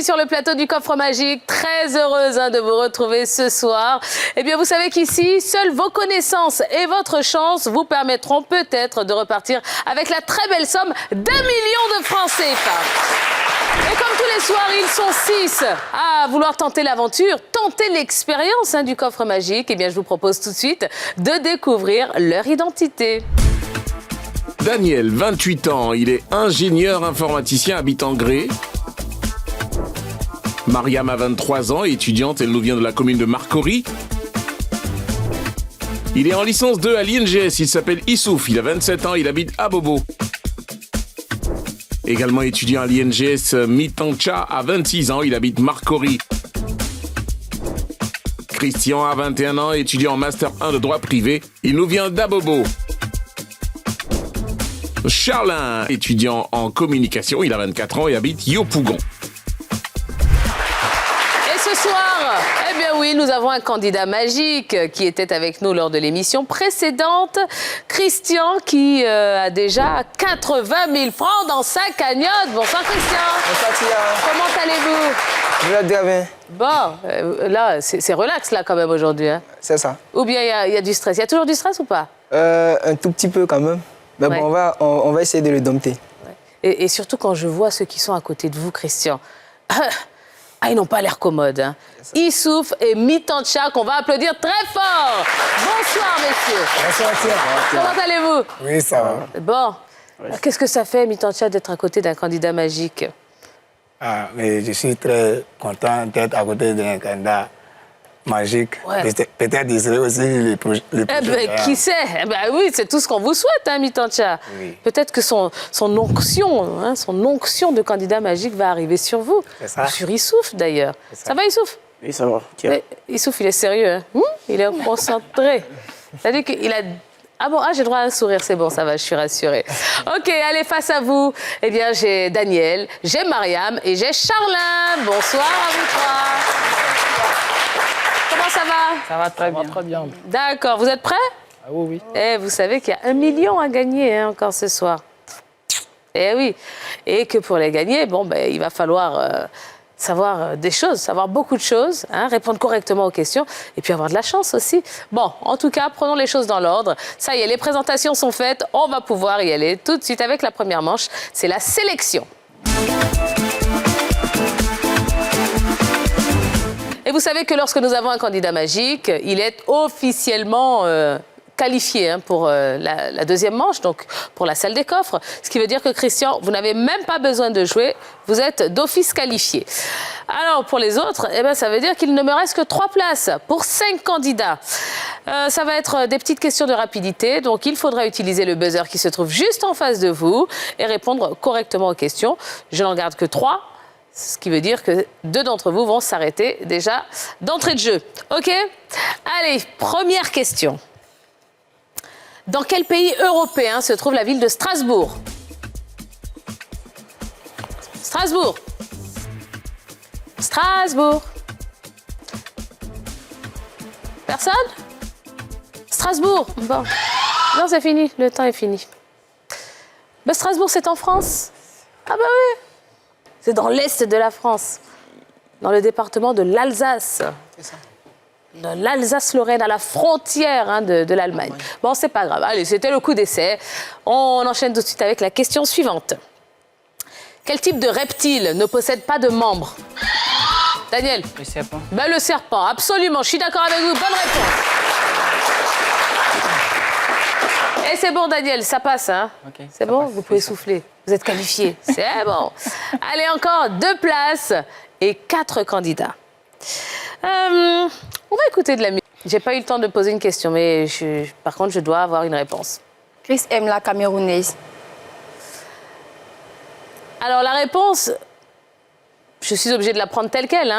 amis, sur le plateau du Coffre Magique. Très heureuse de vous retrouver ce soir. Eh bien, vous savez qu'ici, seules vos connaissances et votre chance vous permettront peut-être de repartir avec la très belle somme d'1 million de francs CFA. Et comme tous les soirs, ils sont 6 à vouloir tenter l'aventure, tenter l'expérience du Coffre Magique. Eh bien, je vous propose tout de suite de découvrir leur identité. Daniel, 28 ans, il est ingénieur informaticien habitant Gré. Mariam a 23 ans, étudiante, elle nous vient de la commune de Marcory. Il est en licence 2 à l'INGS, il s'appelle Issouf, il a 27 ans, il habite à Bobo. Également étudiant à l'INGS, Mitancha a 26 ans, il habite Marcory. Christian a 21 ans, étudiant en Master 1 de droit privé, il nous vient d'Abobo. Charlin, étudiant en communication, il a 24 ans et habite Yopougon. Et ce soir, eh bien oui, nous avons un candidat magique qui était avec nous lors de l'émission précédente. Christian qui a déjà 80 000 francs dans sa cagnotte. Bonsoir Christian. Bonsoir Tia. Comment allez-vous? Je vais très bien. Bon, là, c'est relax là quand même aujourd'hui. Hein. C'est ça. Ou bien il y a du stress. Il y a toujours du stress ou pas? Un tout petit peu quand même. Mais ouais. Bon, on va essayer de le dompter. Ouais. Et surtout quand je vois ceux qui sont à côté de vous, Christian. Ils n'ont pas l'air commodes. Hein. Issouf et Mitancha, qu'on va applaudir très fort. Bonsoir, messieurs. Bonsoir, Tia. Comment allez-vous? Oui, ça va. Bon. Qu'est-ce que ça fait, Mitancha, d'être à côté d'un candidat magique? Mais je suis très content d'être à côté d'un candidat magique. Ouais. Peut-être il serait aussi le projet. Qui sait? Oui, c'est tout ce qu'on vous souhaite, hein, Mitancha. Oui. Peut-être que son onction de candidat magique va arriver sur vous. C'est ça. Sur Issouf, d'ailleurs. Ça va, Issouf? Oui, ça va. Issouf, il est sérieux. Hein? Il est concentré. C'est-à-dire qu'il a... j'ai le droit à un sourire, c'est bon, ça va, je suis rassurée. OK, allez, face à vous, eh bien, j'ai Daniel, j'ai Mariam et j'ai Charlin. Bonsoir à vous trois. Comment ça va? Ça va très bien. D'accord, vous êtes prêts? Ah oui. Eh, vous savez qu'il y a 1 million à gagner encore ce soir. Eh oui, et que pour les gagner, il va falloir... savoir des choses, savoir beaucoup de choses, répondre correctement aux questions et puis avoir de la chance aussi. Bon, en tout cas, prenons les choses dans l'ordre. Ça y est, les présentations sont faites. On va pouvoir y aller tout de suite avec la première manche. C'est la sélection. Et vous savez que lorsque nous avons un candidat magique, il est officiellement... qualifié pour la deuxième manche, donc pour la salle des coffres. Ce qui veut dire que, Christian, vous n'avez même pas besoin de jouer, vous êtes d'office qualifié. Alors, pour les autres, ça veut dire qu'il ne me reste que 3 places pour 5 candidats. Ça va être des petites questions de rapidité, donc il faudra utiliser le buzzer qui se trouve juste en face de vous et répondre correctement aux questions. Je n'en garde que 3. Ce qui veut dire que 2 d'entre vous vont s'arrêter déjà d'entrée de jeu. OK? Allez, première question. Dans quel pays européen se trouve la ville de Strasbourg? Strasbourg. Strasbourg. Personne? Strasbourg. Bon. Non, c'est fini. Le temps est fini. Strasbourg, c'est en France? Ah bah oui. C'est dans l'est de la France. Dans le département de l'Alsace. C'est ça. De l'Alsace-Lorraine, à la frontière de l'Allemagne. Bon, c'est pas grave. Allez, c'était le coup d'essai. On enchaîne tout de suite avec la question suivante. Quel type de reptile ne possède pas de membres? Daniel? Le serpent. Le serpent, absolument. Je suis d'accord avec vous. Bonne réponse. Et c'est bon, Daniel, ça passe. Hein? Okay, c'est bon, vous pouvez souffler. Vous êtes qualifié. C'est bon. Allez, encore 2 places et 4 candidats. On va écouter de la musique. J'ai pas eu le temps de poser une question, mais par contre, je dois avoir une réponse. Chris aime la camerounaise. Alors, la réponse, je suis obligée de la prendre telle qu'elle.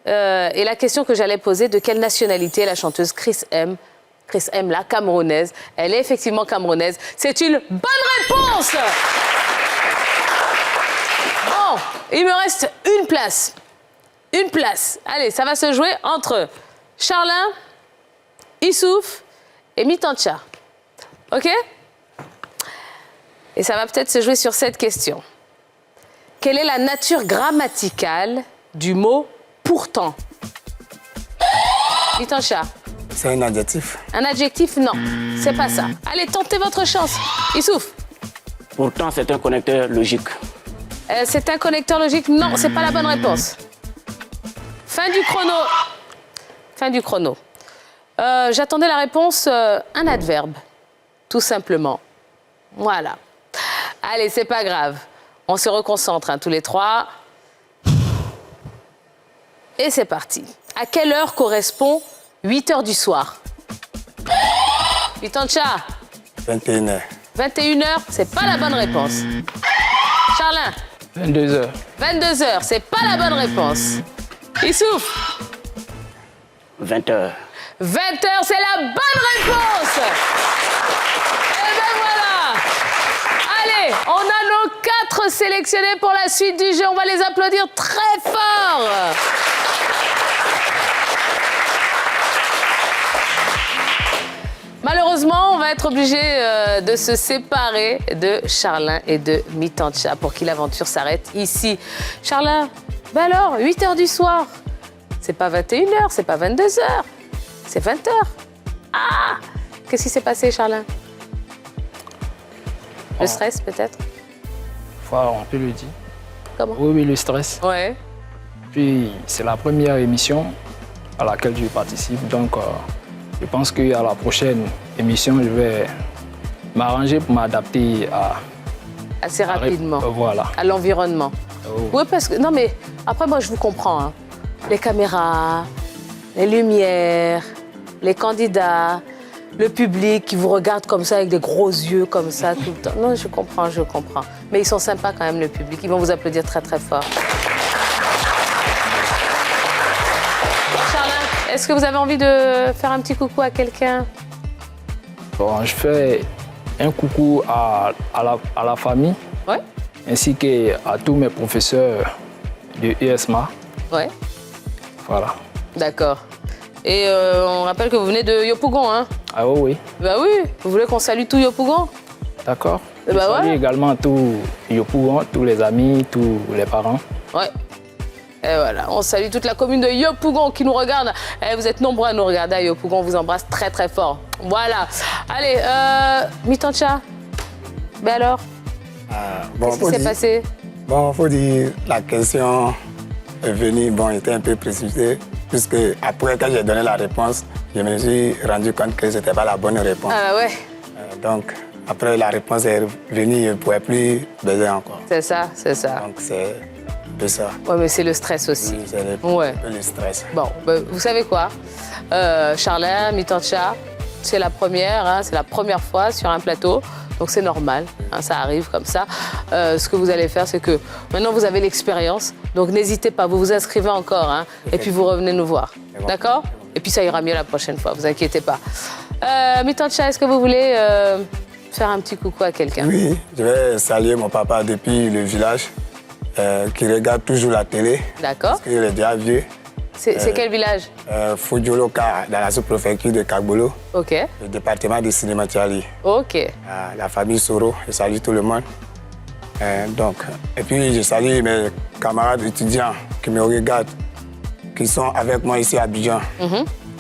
Et la question que j'allais poser, de quelle nationalité la chanteuse Chris M, la camerounaise, elle est effectivement camerounaise. C'est une bonne réponse! Bon, il me reste une place. Une place. Allez, ça va se jouer entre Charlin, Issouf et Mitancha. OK? Et ça va peut-être se jouer sur cette question. Quelle est la nature grammaticale du mot pourtant? Mitancha. C'est un adjectif. Un adjectif? Non, c'est pas ça. Allez, tentez votre chance. Issouf. Pourtant, c'est un connecteur logique. C'est un connecteur logique? Non, c'est pas la bonne réponse. Fin du chrono. Fin du chrono. J'attendais la réponse, un adverbe, tout simplement. Voilà. Allez, c'est pas grave. On se reconcentre, hein, tous les trois. Et c'est parti. À quelle heure correspond 8 heures du soir? Mitancha. 21h. 21h, c'est pas la bonne réponse. Charlin. 22h. 22h, c'est pas la bonne réponse. Issouf. 20h. 20h, c'est la bonne réponse. Et ben voilà. Allez, on a nos 4 sélectionnés pour la suite du jeu. On va les applaudir très fort. Malheureusement, on va être obligé de se séparer de Charlin et de Mitancha pour que l'aventure s'arrête ici. Charlin, ben alors, 8 heures du soir, c'est pas 21h, c'est pas 22h, c'est 20h. Ah! Qu'est-ce qui s'est passé, Charlin? Le stress, peut-être? Voilà, on peut le dire. Comment? Oui, le stress. Ouais. Puis, c'est la première émission à laquelle je participe. Donc, je pense qu'à la prochaine émission, je vais m'arranger pour m'adapter à... Assez rapidement. Voilà. À l'environnement. Oh. Oui, parce que... Non, mais après, moi, je vous comprends. Hein. Les caméras, les lumières, les candidats, le public qui vous regarde comme ça, avec des gros yeux comme ça, tout le temps. Non, je comprends, je comprends. Mais ils sont sympas quand même, le public. Ils vont vous applaudir très, très fort. Charlin, est-ce que vous avez envie de faire un petit coucou à quelqu'un? Bon, je fais un coucou à la famille, Ouais. ainsi qu'à tous mes professeurs de ESMA. Ouais. Voilà. D'accord. Et on rappelle que vous venez de Yopougon, hein? Ah oui. Bah oui, vous voulez qu'on salue tout Yopougon? D'accord. Eh Je ben salue voilà. également tous Yopougon, tous les amis, tous les parents. Ouais. Et voilà, on salue toute la commune de Yopougon qui nous regarde. Eh, vous êtes nombreux à nous regarder à Yopougon, on vous embrasse très très fort. Voilà. Allez, Mitancha, ben alors, Bon, qu'est-ce qui s'est passé? Bon, faut dire, la question est venue, bon, était un peu précipitée, puisque après, quand j'ai donné la réponse, je me suis rendu compte que ce n'était pas la bonne réponse. Ah bah ouais, Donc, après la réponse est venue, je ne pouvais plus baiser encore. c'est ça, c'est ça. Donc, c'est un peu ça. Ouais, mais c'est le stress aussi. Oui, c'est Ouais. un peu le stress. Bon, ben, vous savez quoi? Charlin, Mitancha, c'est la première, hein, c'est la première fois sur un plateau. Donc c'est normal, hein, ça arrive comme ça. Ce que vous allez faire, c'est que maintenant vous avez l'expérience. Donc n'hésitez pas, vous vous inscrivez encore. Hein, et puis vous revenez nous voir. Bon. D'accord? Et puis ça ira mieux la prochaine fois, vous inquiétez pas. Mitancha, est-ce que vous voulez faire un petit coucou à quelqu'un? Oui, je vais saluer mon papa depuis le village, qui regarde toujours la télé. D'accord. Parce qu'il est déjà vieux. C'est quel village? Fudjoloka, dans la sous-préfecture de Kagbolo, Ok. le département de Sinématiali. Ok. La famille Soro, je salue tout le monde. Et puis je salue mes camarades étudiants qui me regardent, qui sont avec moi ici à Abidjan.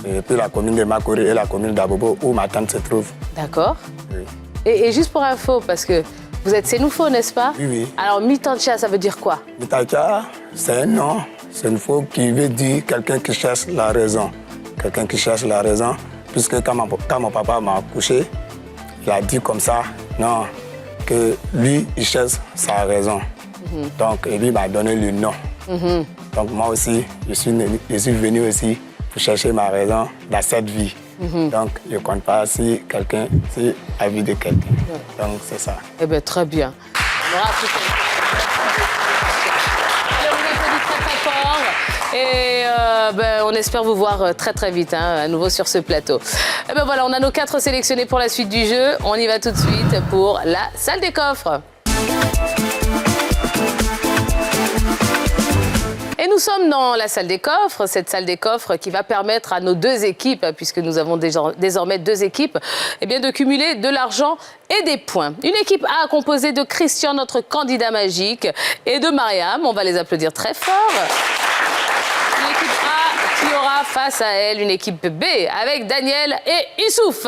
Et puis la commune de Makori et la commune d'Abobo, où ma tante se trouve. D'accord. Oui. Et juste pour info, parce que vous êtes Sénoufo, n'est-ce pas? Oui, oui. Alors Mitancha, ça veut dire quoi? Mitacha, c'est un nom. C'est une fois qui veut dire quelqu'un qui cherche la raison. Quelqu'un qui cherche la raison. Puisque quand mon papa m'a accouché, il a dit comme ça, non, que lui, il cherche sa raison. Donc, et lui m'a donné le nom. Donc, moi aussi, je suis venu aussi pour chercher ma raison dans cette vie. Donc, je ne compte pas si quelqu'un, si la vie de quelqu'un. Donc, c'est ça. Eh bien, très bien. Bravo. Allez, on vous applaudit très très fort. Et on espère vous voir très très vite, hein, à nouveau sur ce plateau. Et ben voilà, on a nos 4 sélectionnés pour la suite du jeu. On y va tout de suite pour la salle des coffres. Et nous sommes dans la salle des coffres, cette salle des coffres qui va permettre à nos deux équipes, puisque nous avons désormais deux équipes, eh bien de cumuler de l'argent et des points. Une équipe A composée de Christian, notre candidat magique, et de Mariam. On va les applaudir très fort. Une équipe A qui aura face à elle une équipe B avec Daniel et Youssouf.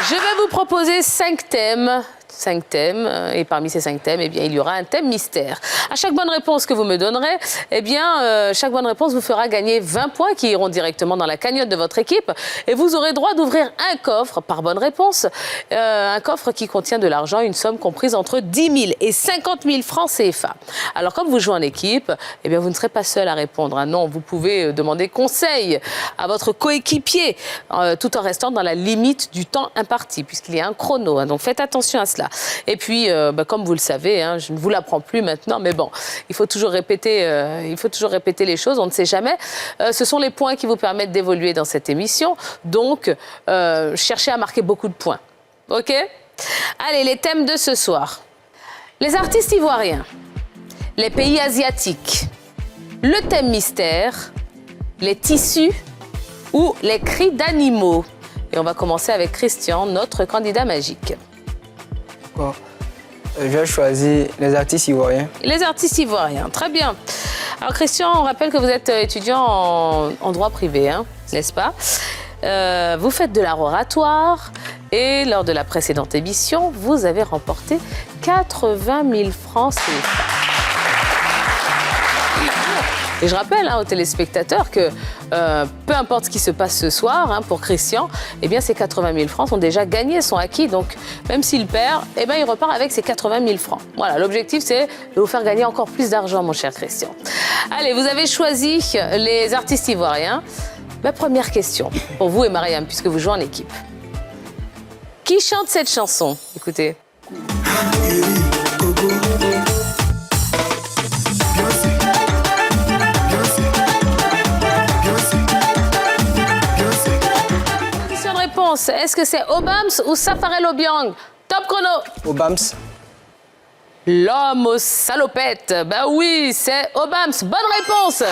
Je vais vous proposer 5 thèmes. 5 thèmes, et parmi ces 5 thèmes, eh bien, il y aura un thème mystère. À chaque bonne réponse que vous me donnerez, eh bien, chaque bonne réponse vous fera gagner 20 points qui iront directement dans la cagnotte de votre équipe. Et vous aurez droit d'ouvrir un coffre par bonne réponse. Un coffre qui contient de l'argent, une somme comprise entre 10 000 et 50 000 francs CFA. Alors, comme vous jouez en équipe, eh bien, vous ne serez pas seul à répondre. Hein. Non, vous pouvez demander conseil à votre coéquipier, tout en restant dans la limite du temps imparti, puisqu'il y a un chrono. Hein. Donc, faites attention à cela. Et puis, comme vous le savez, hein, je ne vous l'apprends plus maintenant, mais bon, il faut toujours répéter les choses, on ne sait jamais. Ce sont les points qui vous permettent d'évoluer dans cette émission, donc cherchez à marquer beaucoup de points. OK ? Allez, les thèmes de ce soir. Les artistes ivoiriens, les pays asiatiques, le thème mystère, les tissus ou les cris d'animaux. Et on va commencer avec Christian, notre candidat magique. Bon. Je vais choisir les artistes ivoiriens. Les artistes ivoiriens, très bien. Alors Christian, on rappelle que vous êtes étudiant en droit privé, hein, n'est-ce pas ? Vous faites de l'art oratoire et lors de la précédente émission, vous avez remporté 80 000 francs CFA. Et je rappelle aux téléspectateurs que peu importe ce qui se passe ce soir, hein, pour Christian, eh bien, ces 80 000 francs sont déjà gagnés, sont acquis. Donc, même s'il perd, eh bien, il repart avec ses 80 000 francs. Voilà, l'objectif, c'est de vous faire gagner encore plus d'argent, mon cher Christian. Allez, vous avez choisi les artistes ivoiriens. Ma première question, pour vous et Mariam, puisque vous jouez en équipe. Qui chante cette chanson ? Écoutez. Est-ce que c'est Obams ou Safarel Obiang ? Top chrono. Obams. L'homme aux salopettes. Ben oui, c'est Obams. Bonne réponse.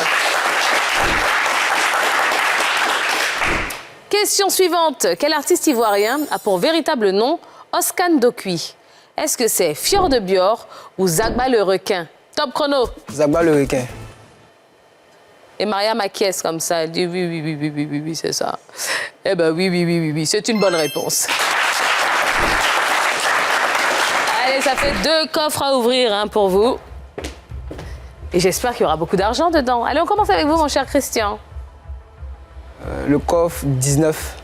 Question suivante. Quel artiste ivoirien a pour véritable nom Oscan Dokui ? Est-ce que c'est Fior de Bior ou Zagba le requin ? Top chrono. Zagba le requin. Et Mariam acquiesce comme ça, elle dit oui, c'est ça. Eh ben oui, c'est une bonne réponse. Allez, ça fait 2 coffres à ouvrir hein, pour vous. Et j'espère qu'il y aura beaucoup d'argent dedans. Allez, on commence avec vous, mon cher Christian. Le coffre 19.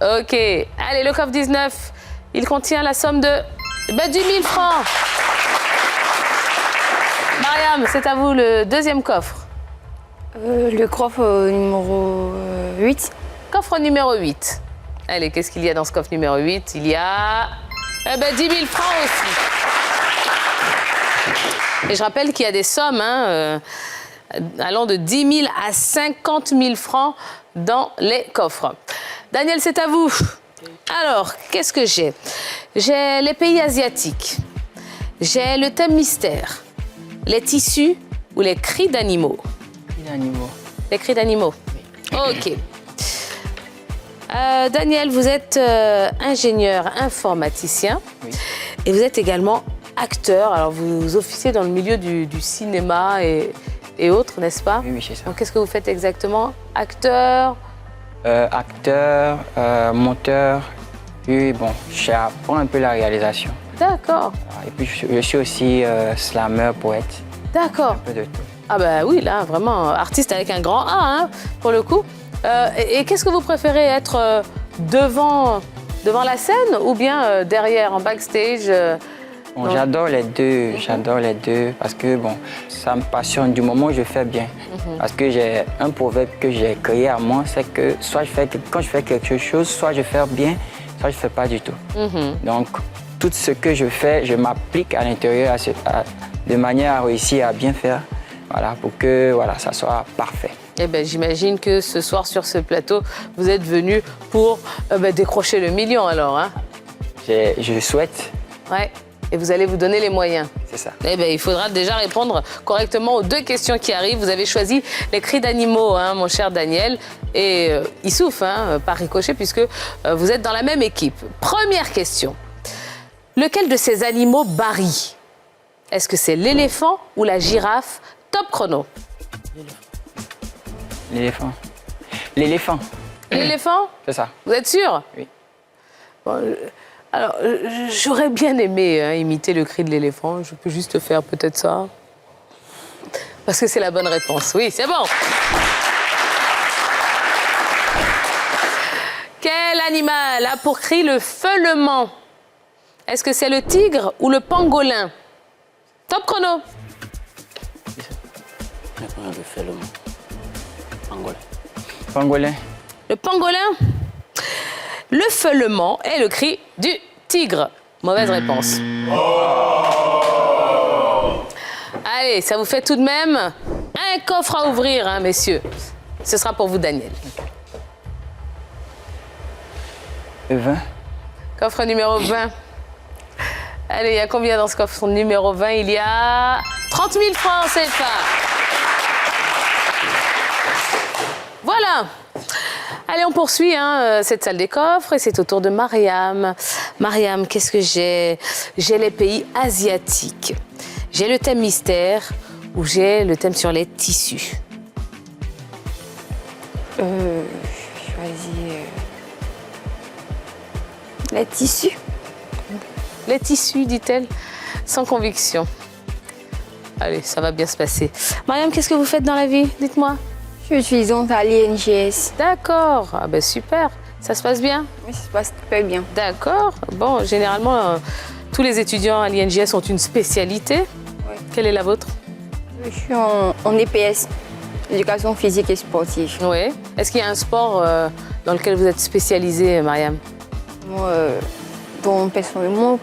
OK. Allez, le coffre 19, il contient la somme de 10 000 francs. Mariam, c'est à vous le deuxième coffre. Le coffre numéro 8. Coffre numéro 8. Allez, qu'est-ce qu'il y a dans ce coffre numéro 8 ? Il y a 10 000 francs aussi. Et je rappelle qu'il y a des sommes allant de 10 000 à 50 000 francs dans les coffres. Daniel, c'est à vous. Alors, qu'est-ce que j'ai ? J'ai les pays asiatiques. J'ai le thème mystère. Les tissus ou les cris d'animaux ? Les cris d'animaux. OK. Daniel, vous êtes ingénieur informaticien. Oui. Et vous êtes également acteur. Alors, vous officiez dans le milieu du cinéma et autres, n'est-ce pas ? Oui, c'est ça. Donc, qu'est-ce que vous faites exactement ? Acteur ? Acteur, monteur, puis bon, j'apprends un peu la réalisation. D'accord. Et puis je suis aussi slammer, poète, D'accord. un peu de tout. Ah ben oui, là, vraiment, artiste avec un grand A, hein, pour le coup. Et qu'est-ce que vous préférez, être devant la scène ou bien derrière, en backstage Bon, j'adore les deux, parce que bon, ça me passionne du moment où je fais bien. Parce que j'ai un proverbe que j'ai créé à moi, c'est que quand je fais quelque chose, soit je fais bien, soit je ne fais pas du tout. Donc, tout ce que je fais, je m'applique à l'intérieur de manière à réussir à bien faire, voilà, pour que ça soit parfait. Eh ben, j'imagine que ce soir, sur ce plateau, vous êtes venu pour décrocher le million, alors. Hein. Je souhaite. Ouais. Et vous allez vous donner les moyens. C'est ça. Eh bien, il faudra déjà répondre correctement aux 2 questions qui arrivent. Vous avez choisi les cris d'animaux, hein, mon cher Daniel. Et Issouf, hein, par ricochet, puisque vous êtes dans la même équipe. Première question. Lequel de ces animaux barille? Est-ce que c'est l'éléphant ou la girafe? Top chrono. L'éléphant. L'éléphant. L'éléphant? C'est ça. Vous êtes sûr? Oui. Bon, alors, j'aurais bien aimé hein, imiter le cri de l'éléphant. Je peux juste faire peut-être ça. Parce que c'est la bonne réponse. Oui, c'est bon. Quel animal a pour cri le feulement? Est-ce que c'est le tigre ou le pangolin? Top chrono. Le feulement. Pangolin. Pangolin. Le pangolin? Le feulement est le cri du tigre. Mauvaise réponse. Allez, ça vous fait tout de même un coffre à ouvrir, hein, messieurs. Ce sera pour vous, Daniel. Le 20. Coffre numéro 20. Allez, il y a combien dans ce coffre numéro 20? Il y a 30 000 francs CFA. Voilà. Allez, on poursuit hein, cette salle des coffres et c'est au tour de Mariam. Mariam, qu'est-ce que j'ai? J'ai les pays asiatiques. J'ai le thème mystère ou j'ai le thème sur les tissus. Je choisis les tissus. Les tissus, dit-elle, sans conviction. Allez, ça va bien se passer. Mariam, qu'est-ce que vous faites dans la vie? Dites-moi. Je suis étudiante à l'INGS. D'accord. Ah ben super. Ça se passe bien? Oui, ça se passe très bien. D'accord. Bon, généralement, tous les étudiants à l'INGS ont une spécialité. Oui. Quelle est la vôtre? Je suis en EPS, éducation physique et sportive. Oui. Est-ce qu'il y a un sport dans lequel vous êtes spécialisée, Mariam? Moi, personnellement,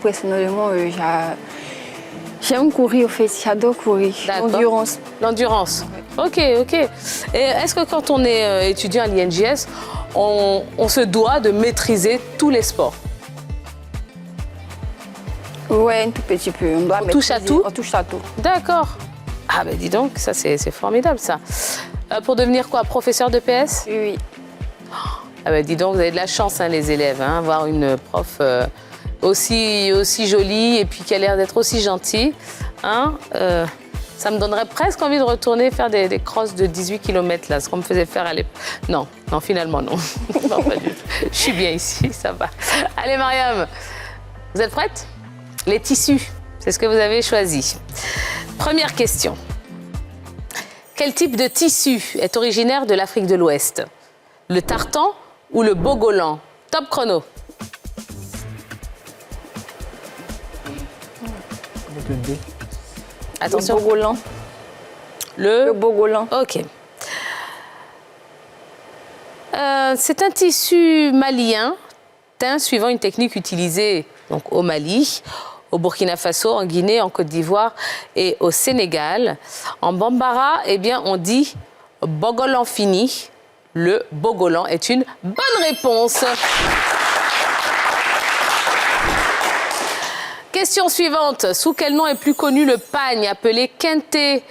j'aime courir, au fait. J'adore courir. D'accord. L'endurance. L'endurance. Ok, ok. Et est-ce que quand on est étudiant à l'INGS, on se doit de maîtriser tous les sports? Oui, un tout petit peu. On touche à tout? On touche à tout. D'accord. Ah ben dis donc, ça c'est formidable ça. Pour devenir quoi? Professeur de PS? Oui. Ah ben dis donc, vous avez de la chance hein, les élèves, hein, avoir une prof aussi jolie et puis qui a l'air d'être aussi gentille. Hein, ça me donnerait presque envie de retourner faire des crosses de 18 km là, ce qu'on me faisait faire à l'époque. Non, finalement non. Non, pas du tout. Je suis bien ici, ça va. Allez Mariam, vous êtes prête? Les tissus, c'est ce que vous avez choisi. Première question. Quel type de tissu est originaire de l'Afrique de l'Ouest? Le tartan ou le bogolan? Top chrono. Avec le B. Attention. Le bogolan. Le bogolan. Ok. C'est un tissu malien, teint suivant une technique utilisée donc, au Mali, au Burkina Faso, en Guinée, en Côte d'Ivoire et au Sénégal. En Bambara, eh bien, on dit bogolan fini. Le bogolan est une bonne réponse. Question suivante. Sous quel nom est plus connu le pagne appelé kente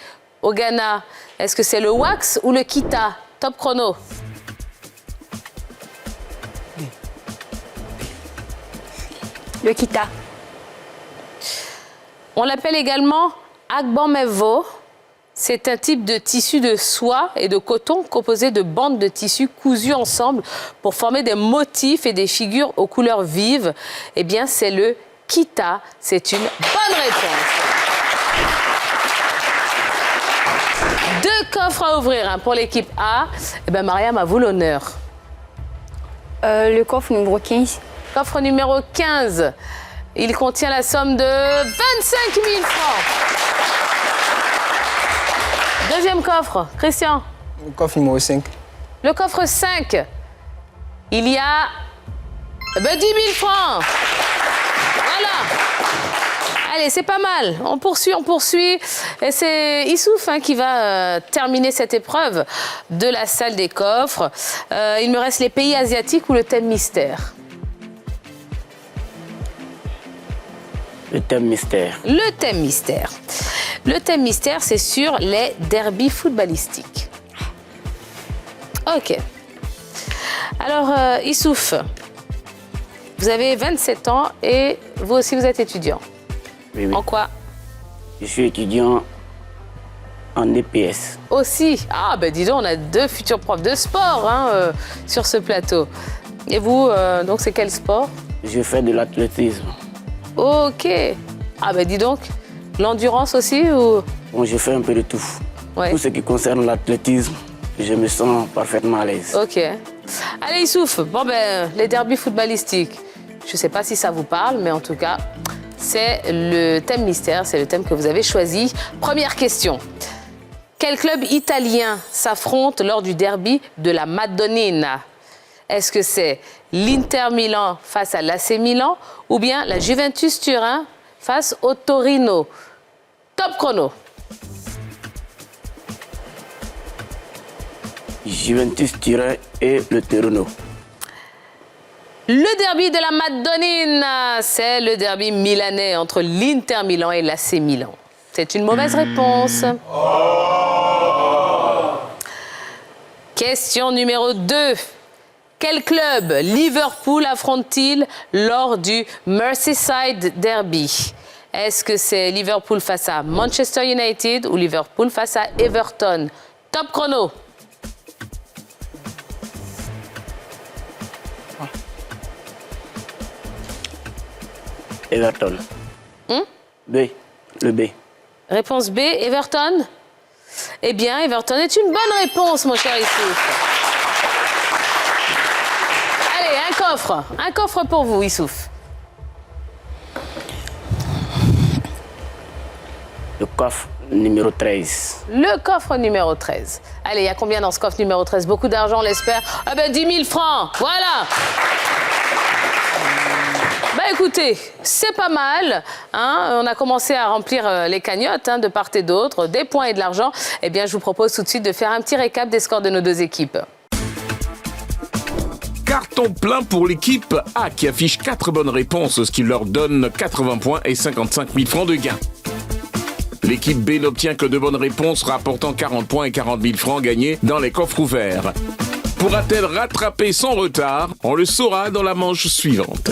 au Ghana? Est-ce que c'est le wax ou le kita? Top chrono. Le kita. On l'appelle également agbanmevo. C'est un type de tissu de soie et de coton composé de bandes de tissu cousues ensemble pour former des motifs et des figures aux couleurs vives. Eh bien, c'est le kita. C'est une bonne réponse. 2 coffres à ouvrir hein, pour l'équipe A. Eh bien, Mariam, à vous l'honneur. Le coffre numéro 15. Coffre numéro 15. Il contient la somme de 25 000 francs. Deuxième coffre, Christian. Le coffre numéro 5. Le coffre 5. Il y a 10 000 francs. Voilà. Allez, c'est pas mal. On poursuit. Et c'est Issouf hein, qui va terminer cette épreuve de la salle des coffres. Il me reste les pays asiatiques ou le thème mystère. Le thème mystère. Le thème mystère. Le thème mystère, c'est sur les derbies footballistiques. Ok. Alors, Issouf, vous avez 27 ans et vous aussi, vous êtes étudiant. Oui, oui. En quoi? Je suis étudiant en EPS. Aussi. Ah, ben dis donc, on a 2 futurs profs de sport hein, sur ce plateau. Et vous, donc, c'est quel sport? Je fais de l'athlétisme. Ok. Ah, ben dis donc, l'endurance aussi ou... Bon, je fais un peu de tout. Ouais. Tout ce qui concerne l'athlétisme, je me sens parfaitement à l'aise. Ok. Allez, Issouf, bon ben, les derbies footballistiques, je ne sais pas si ça vous parle, mais en tout cas, c'est le thème mystère, c'est le thème que vous avez choisi. Première question. Quel club italien s'affronte lors du derby de la Madonnina? Est-ce que c'est l'Inter Milan face à l'AC Milan ou bien la Juventus Turin face au Torino? Top chrono. Juventus Turin et le Torino. Le derby de la Madonnina, c'est le derby milanais entre l'Inter Milan et l'AC Milan. C'est une mauvaise réponse. Question numéro 2. Quel club Liverpool affronte-t-il lors du Merseyside Derby? Est-ce que c'est Liverpool face à Manchester United ou Liverpool face à Everton? Top chrono. Everton. B. Le B. Réponse B, Everton? Eh bien, Everton est une bonne réponse, mon cher Issouf. Allez, un coffre. Un coffre pour vous, Issouf. Le coffre numéro 13. Le coffre numéro 13. Allez, il y a combien dans ce coffre numéro 13? Beaucoup d'argent, on l'espère. Ah ben, 10 000 francs. Voilà. Bah écoutez, c'est pas mal. Hein, on a commencé à remplir les cagnottes hein, de part et d'autre, des points et de l'argent. Eh bien, je vous propose tout de suite de faire un petit récap des scores de nos 2 équipes. Carton plein pour l'équipe A qui affiche 4 bonnes réponses, ce qui leur donne 80 points et 55 000 francs de gain. L'équipe B n'obtient que 2 bonnes réponses, rapportant 40 points et 40 000 francs gagnés dans les coffres ouverts. Pourra-t-elle rattraper son retard? On le saura dans la manche suivante.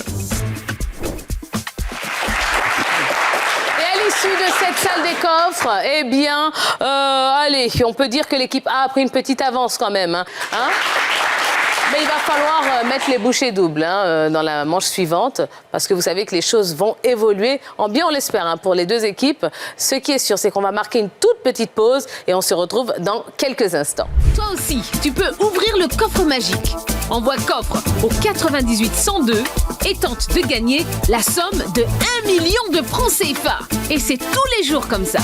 De cette salle des coffres, eh bien, allez, on peut dire que l'équipe A a pris une petite avance quand même. Hein. Mais il va falloir mettre les bouchées doubles hein, dans la manche suivante, parce que vous savez que les choses vont évoluer, en bien on l'espère, hein, pour les 2 équipes. Ce qui est sûr, c'est qu'on va marquer une toute petite pause et on se retrouve dans quelques instants. Toi aussi, tu peux ouvrir le coffre magique. Envoie coffre au 98 102 et tente de gagner la somme de 1 million de francs CFA. Et c'est tous les jours comme ça.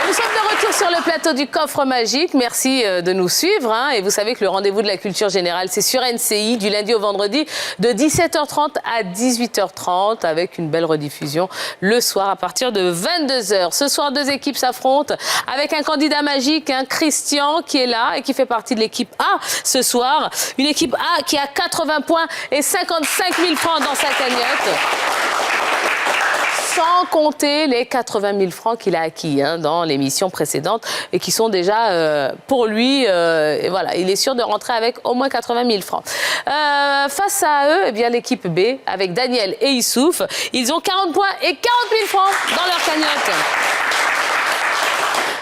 Nous sommes de retour sur le plateau du coffre magique. Merci de nous suivre. Hein. Et vous savez que le rendez-vous de la culture générale, c'est sur NCI du lundi au vendredi de 17h30 à 18h30 avec une belle rediffusion le soir à partir de 22h. Ce soir, 2 équipes s'affrontent avec un candidat magique, hein, Christian, qui est là et qui fait partie de l'équipe A ce soir. Une équipe A qui a 80 points et 55 000 francs dans sa cagnotte. Sans compter les 80 000 francs qu'il a acquis hein, dans l'émission précédente et qui sont déjà pour lui, et voilà, il est sûr de rentrer avec au moins 80 000 francs. Face à eux, eh bien, l'équipe B, avec Daniel et Issouf, ils ont 40 points et 40 000 francs dans leur cagnotte.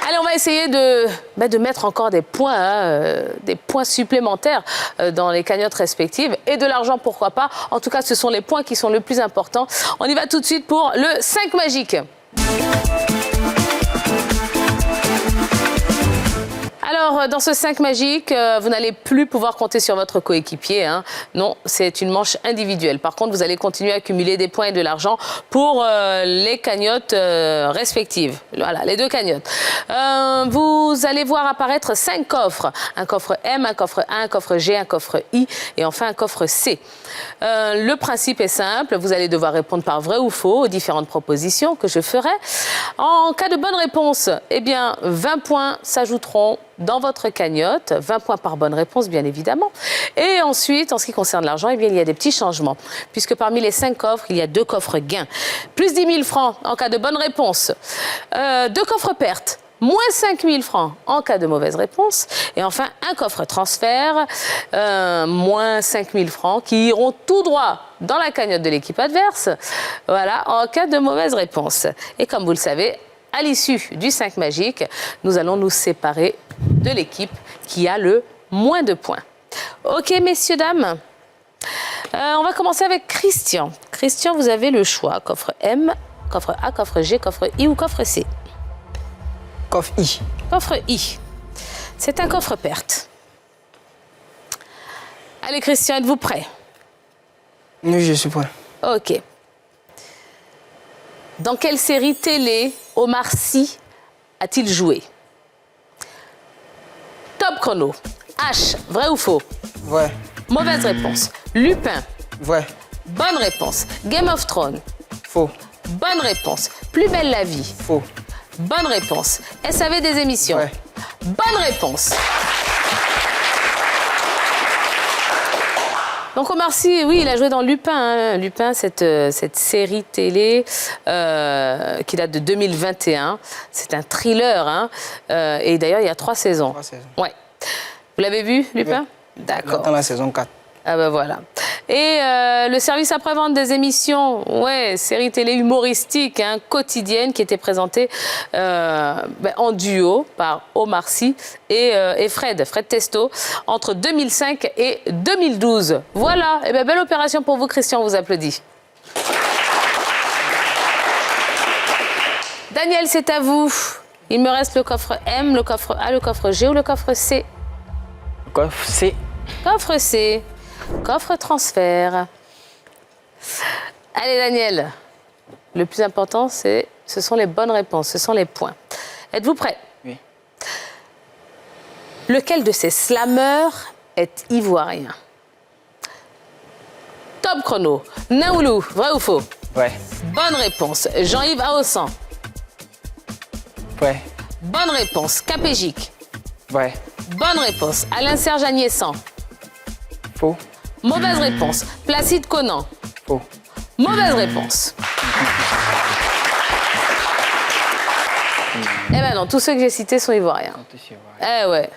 Allez, on va essayer de mettre encore des points supplémentaires dans les cagnottes respectives et de l'argent, pourquoi pas. En tout cas, ce sont les points qui sont le plus importants. On y va tout de suite pour le 5 magique. Alors, dans ce 5 magique, vous n'allez plus pouvoir compter sur votre coéquipier. Hein. Non, c'est une manche individuelle. Par contre, vous allez continuer à accumuler des points et de l'argent pour les cagnottes respectives. Voilà, les 2 cagnottes. Vous allez voir apparaître 5 coffres. Un coffre M, un coffre A, un coffre G, un coffre I et enfin un coffre C. Le principe est simple. Vous allez devoir répondre par vrai ou faux aux différentes propositions que je ferai. En cas de bonne réponse, eh bien, 20 points s'ajouteront dans votre cagnotte. 20 points par bonne réponse, bien évidemment. Et ensuite, en ce qui concerne l'argent, eh bien, il y a des petits changements. Puisque parmi les 5 coffres, il y a 2 coffres gains. Plus 10 000 francs en cas de bonne réponse. 2 coffres pertes. Moins 5 000 francs en cas de mauvaise réponse. Et enfin, un coffre transfert, moins 5 000 francs qui iront tout droit dans la cagnotte de l'équipe adverse, voilà, en cas de mauvaise réponse. Et comme vous le savez, à l'issue du 5 magique, nous allons nous séparer de l'équipe qui a le moins de points. Ok, messieurs, dames, on va commencer avec Christian. Christian, vous avez le choix, coffre M, coffre A, coffre G, coffre I ou coffre C. Coffre I. Coffre I. C'est un coffre perte. Allez, Christian, êtes-vous prêt? Oui, je suis prêt. Ok. Dans quelle série télé Omar Sy a-t-il joué? Top chrono. H, vrai ou faux? Vrai. Mauvaise réponse. Lupin. Vrai. Bonne réponse. Game of Thrones. Faux. Bonne réponse. Plus belle la vie. Faux. Bonne réponse. SAV des émissions. Vrai. Bonne réponse. Donc Omar Sy, oui, il a joué dans Lupin. Hein. Lupin, cette série télé qui date de 2021. C'est un thriller. Hein. Et d'ailleurs, il y a 3 saisons. 3 saisons. Ouais. Vous l'avez vu, Lupin? Oui. D'accord. Dans la saison 4. Ah ben voilà. Et le service après-vente des émissions, ouais, série télé humoristique, hein, quotidienne, qui était présentée en duo par Omar Sy et Fred Testo, entre 2005 et 2012. Voilà, et belle opération pour vous, Christian, on vous applaudit. Daniel, c'est à vous. Il me reste le coffre M, le coffre A, le coffre G ou le coffre C? Coffre C. Coffre C. Coffre transfert. Allez, Daniel. Le plus important, ce sont les bonnes réponses, ce sont les points. Êtes-vous prêts? Oui. Lequel de ces slameurs est ivoirien? Top chrono. Naoulou, vrai ou faux? Vrai. Bonne réponse. Jean-Yves Aossan. Vrai. Bonne réponse. Capégic. Vrai. Bonne réponse. Alain-Serge Agnès-San. Faux. Mauvaise réponse. Placide Conan. Faux. Mauvaise réponse. Eh ben non, tous ceux que j'ai cités sont ivoiriens. Eh ouais.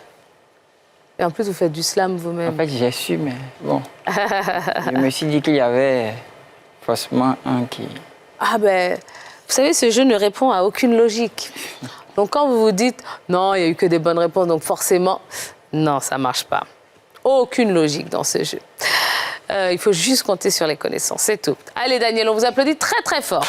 Et en plus, vous faites du slam vous-même. En fait, j'ai su, mais bon. Je me suis dit qu'il y avait forcément un qui... Ah ben, vous savez, ce jeu ne répond à aucune logique. Donc quand vous vous dites, non, il n'y a eu que des bonnes réponses, donc forcément, non, ça ne marche pas. Aucune logique dans ce jeu. Il faut juste compter sur les connaissances, c'est tout. Allez, Daniel, on vous applaudit très, très fort.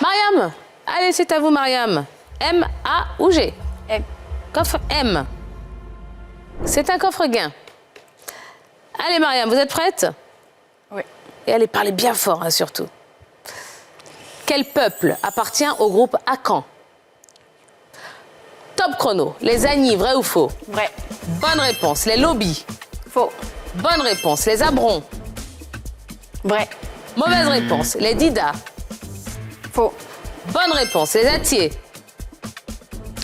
Mariam, allez, c'est à vous, Mariam. M, A ou G? M. Coffre M. C'est un coffre gain. Allez, Mariam, vous êtes prête? Oui. Et allez, parlez bien fort, hein, surtout. Quel peuple appartient au groupe Akan? Top chrono. Les Agnis, vrai ou faux? Vrai. Bonne réponse. Les Lobis. Faux. Bonne réponse. Les Abrons. Vrai. Mauvaise réponse. Les Dida. Faux. Bonne réponse. Les Atiers.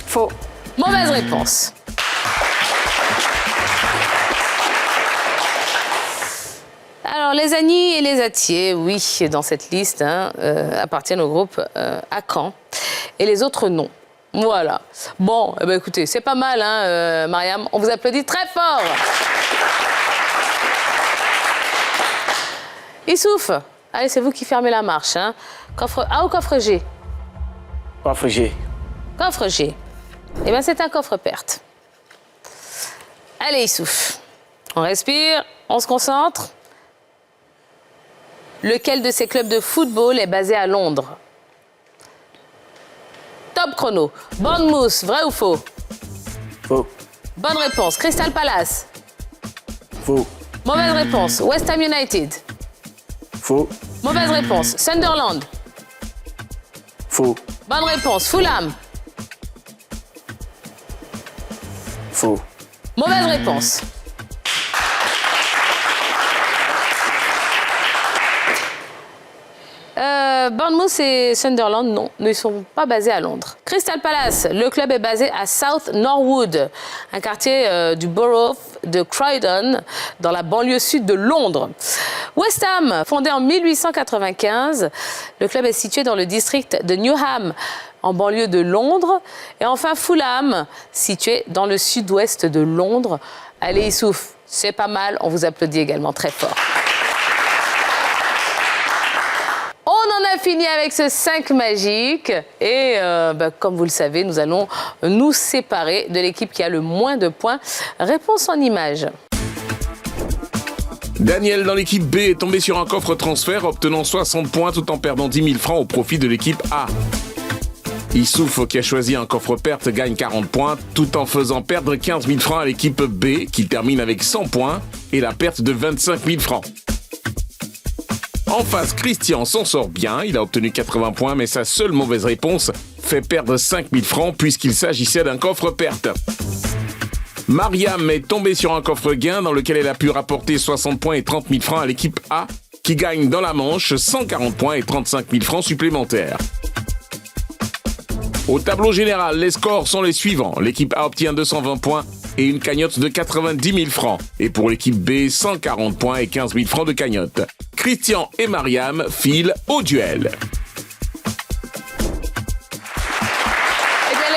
Faux. Mauvaise réponse. Alors, les Agnis et les Atiers, oui, dans cette liste, hein, appartiennent au groupe Akan. Et les autres, non. Voilà. Bon, eh ben, écoutez, c'est pas mal, hein, Mariam. On vous applaudit très fort. Issouf, allez, c'est vous qui fermez la marche. Hein. Coffre A ou coffre G? Coffre G. Coffre G. Eh bien, c'est un coffre perte. Allez, Issouf. On respire, on se concentre. Lequel de ces clubs de football est basé à Londres? Top chrono. Bournemouth, vrai ou faux? Faux. Bonne réponse. Crystal Palace. Faux. Mauvaise réponse. West Ham United. Faux. Mauvaise réponse. Sunderland. Faux. Bonne réponse. Fulham. Faux. Mauvaise réponse. Bournemouth et Sunderland, non, ne sont pas basés à Londres. Crystal Palace, le club est basé à South Norwood, un quartier du borough de Croydon, dans la banlieue sud de Londres. West Ham, fondé en 1895, le club est situé dans le district de Newham, en banlieue de Londres. Et enfin Fulham, situé dans le sud-ouest de Londres. Allez Youssouf, c'est pas mal, on vous applaudit également très fort. On en a fini avec ce 5 magique et comme vous le savez, nous allons nous séparer de l'équipe qui a le moins de points. Réponse en images. Daniel dans l'équipe B est tombé sur un coffre transfert obtenant 60 points tout en perdant 10 000 francs au profit de l'équipe A. Issouf, qui a choisi un coffre perte, gagne 40 points tout en faisant perdre 15 000 francs à l'équipe B qui termine avec 100 points et la perte de 25 000 francs. En face, Christian s'en sort bien, il a obtenu 80 points mais sa seule mauvaise réponse fait perdre 5 000 francs puisqu'il s'agissait d'un coffre perte. Mariam est tombée sur un coffre gain dans lequel elle a pu rapporter 60 points et 30 000 francs à l'équipe A qui gagne dans la manche 140 points et 35 000 francs supplémentaires. Au tableau général, les scores sont les suivants. L'équipe A obtient 220 points et une cagnotte de 90 000 francs. Et pour l'équipe B, 140 points et 15 000 francs de cagnotte. Christian et Mariam filent au duel.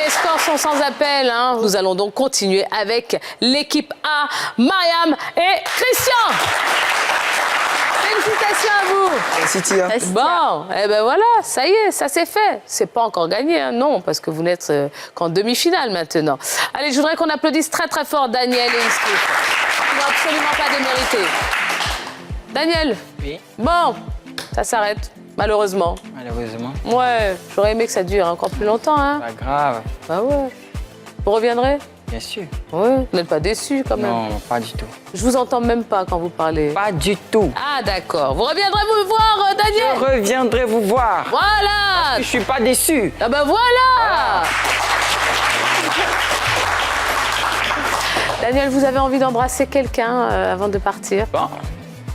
Les scores sont sans appel. Nous allons donc continuer avec l'équipe A, Mariam et Christian. Félicitations à vous. Merci Tia. Bon, et ben voilà, ça y est, ça c'est fait. C'est pas encore gagné, non, parce que vous n'êtes qu'en demi-finale maintenant. Allez, je voudrais qu'on applaudisse très très fort Daniel et Issouf. Ils n'ont absolument pas démérité. Daniel. Oui. Bon, ça s'arrête, malheureusement. Malheureusement. Ouais, j'aurais aimé que ça dure encore plus longtemps, hein. Pas grave. Bah ouais. Vous reviendrez? Bien sûr. Oui, vous n'êtes pas déçus quand même. Non, pas du tout. Je vous entends même pas quand vous parlez. Pas du tout. Ah d'accord. Vous reviendrez vous voir, Daniel? Je reviendrai vous voir. Voilà. Je suis pas déçu. Ah ben voilà. Daniel, vous avez envie d'embrasser quelqu'un avant de partir? Bon.